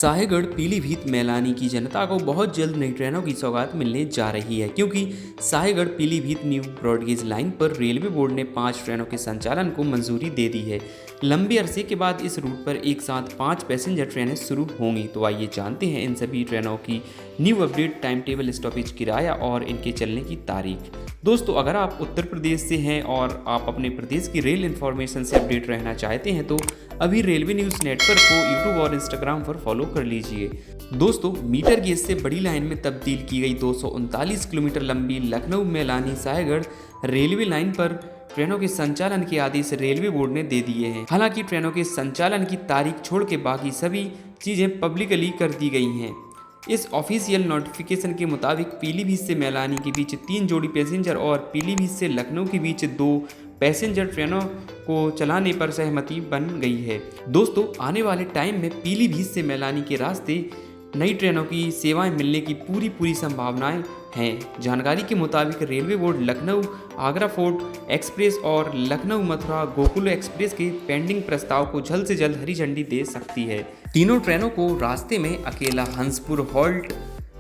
साहेगढ़ पीलीभीत मैलानी की जनता को बहुत जल्द नई ट्रेनों की सौगात मिलने जा रही है, क्योंकि साहेगढ़ पीलीभीत न्यू ब्रॉडगेज लाइन पर रेलवे बोर्ड ने 5 ट्रेनों के संचालन को मंजूरी दे दी है। लंबे अरसे के बाद इस रूट पर एक साथ 5 पैसेंजर ट्रेनें शुरू होंगी। तो आइए जानते हैं इन सभी ट्रेनों की new update, time table, stoppage किराया और इनके चलने की तारीख। दोस्तों, अगर आप उत्तर प्रदेश से हैं और आप अपने प्रदेश की रेल इन्फॉर्मेशन से अपडेट रहना चाहते हैं तो अभी रेलवे न्यूज़ नेटवर्क को यूट्यूब और इंस्टाग्राम पर फॉलो कर लीजिए। दोस्तों, मीटर गेज से बड़ी लाइन में तब्दील की गई 239 किलोमीटर लंबी लखनऊ मैलानी साहेगढ़ रेलवे लाइन पर ट्रेनों के संचालन के आदेश रेलवे बोर्ड ने दे दिए हैं। हालांकि ट्रेनों के संचालन की तारीख छोड़ के बाकी सभी चीज़ें पब्लिकली कर दी गई हैं। इस ऑफिशियल नोटिफिकेशन के मुताबिक पीलीभीत से मैलानी के बीच 3 जोड़ी पैसेंजर और पीलीभीत से लखनऊ के बीच 2 पैसेंजर ट्रेनों को चलाने पर सहमति बन गई है। दोस्तों, आने वाले टाइम में पीलीभीत से मैलानी के रास्ते नई ट्रेनों की सेवाएं मिलने की पूरी संभावनाएं हैं। जानकारी के मुताबिक railway board Lucknow Agra fort express और लखनऊ मथुरा गोकुल एक्सप्रेस के पेंडिंग प्रस्ताव को जल्द से जल्द हरी झंडी दे सकती है। तीनों ट्रेनों को रास्ते में अकेला Hanspur halt,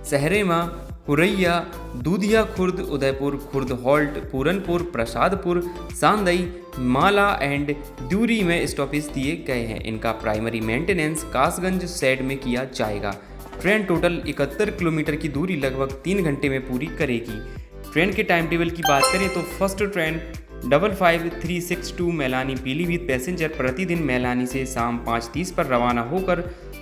Saharema, Puraiya, Dudhiya Khurd, Udaipur Khurd halt, Puranpur, Prasadpur, Sandai, Mala and Dyuri में स्टॉपेज दिए गए हैं। इनका प्राइमरी मेंटेनेंस कासगंज सेड में किया जाएगा। ट्रेन टोटल 71 किलोमीटर की दूरी लगभग 3 घंटे में पूरी करेगी। ट्रेन के टाइम टेबल की बात करें तो first train 55362 Mailani Pilibhit passenger प्रतिदिन मैलानी से शाम 5:30 पर रवाना होकर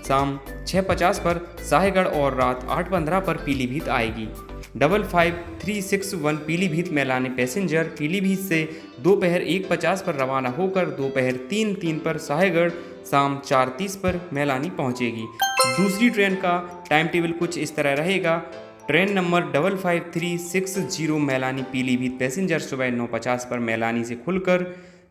शाम 6:50 पर साहेगढ़ और रात 8:15 पर पीलीभीत आएगी। 55361 पीलीभीत मैलानी पैसेंजर पीलीभीत से दोपहर 1:50 पर रवाना होकर दोपहर 3:03 पर साहेगढ़ शाम 4:30 पर मैलानी पहुंचेगी। दूसरी ट्रेन का टाइम टेबल कुछ इस तरह रहेगा। Train number 55360 Mailani Pilibhit passenger सुबह 9:50 पर मैलानी से खुलकर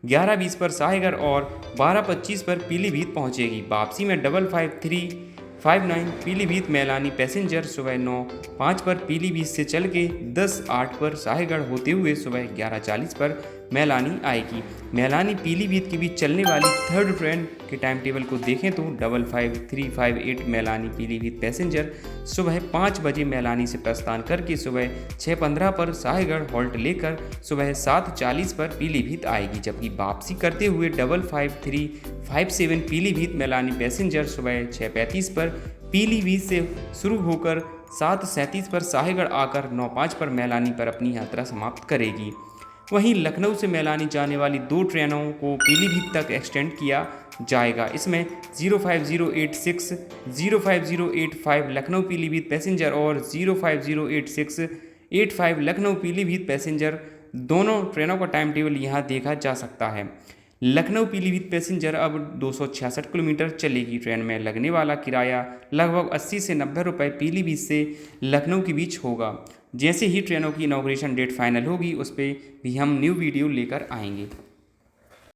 11:20 पर साहेगढ़ और 12:25 पर पीलीभीत पहुंचेगी। वापसी में 55359 पीलीभीत मैलानी पैसेंजर सुबह 9:05 पर पीलीभीत से चल के 10:08 पर साहेगढ़ होते हुए सुबह 11:40 पर मैलानी आएगी। मैलानी पीलीभीत के बीच चलने वाली थर्ड ट्रेन के टाइम टेबल को देखें तो 55358 मैलानी पीलीभीत पैसेंजर सुबह 5 बजे मैलानी से प्रस्थान करके सुबह 6:15 पर साहेगढ़ हॉल्ट लेकर सुबह 7:40 पर पीलीभीत आएगी। जबकि वापसी करते हुए 55357 पीलीभीत मैलानी पैसेंजर सुबह 6:35 पर पीलीभीत से शुरू होकर 7:37 पर साहेगढ़ आकर 9:05 पर मैलानी पर अपनी यात्रा समाप्त करेगी। वहीं लखनऊ से मैलानी जाने वाली 2 ट्रेनों को पीलीभीत तक एक्सटेंड किया जाएगा। इसमें 05086, 05085 लखनऊ पीलीभीत पैसेंजर और 0508685 लखनऊ पीलीभीत पैसेंजर दोनों ट्रेनों का टाइम टेबल यहाँ देखा जा सकता है। लखनऊ पीलीभीत पैसेंजर अब 266 किलोमीटर चलेगी। ट्रेन में लगने वाला किराया लगभग 80 से 90 रुपये पीलीभीत से लखनऊ के बीच होगा। जैसे ही ट्रेनों की इनॉग्रेशन डेट फाइनल होगी उस पर भी हम न्यू वीडियो लेकर आएंगे।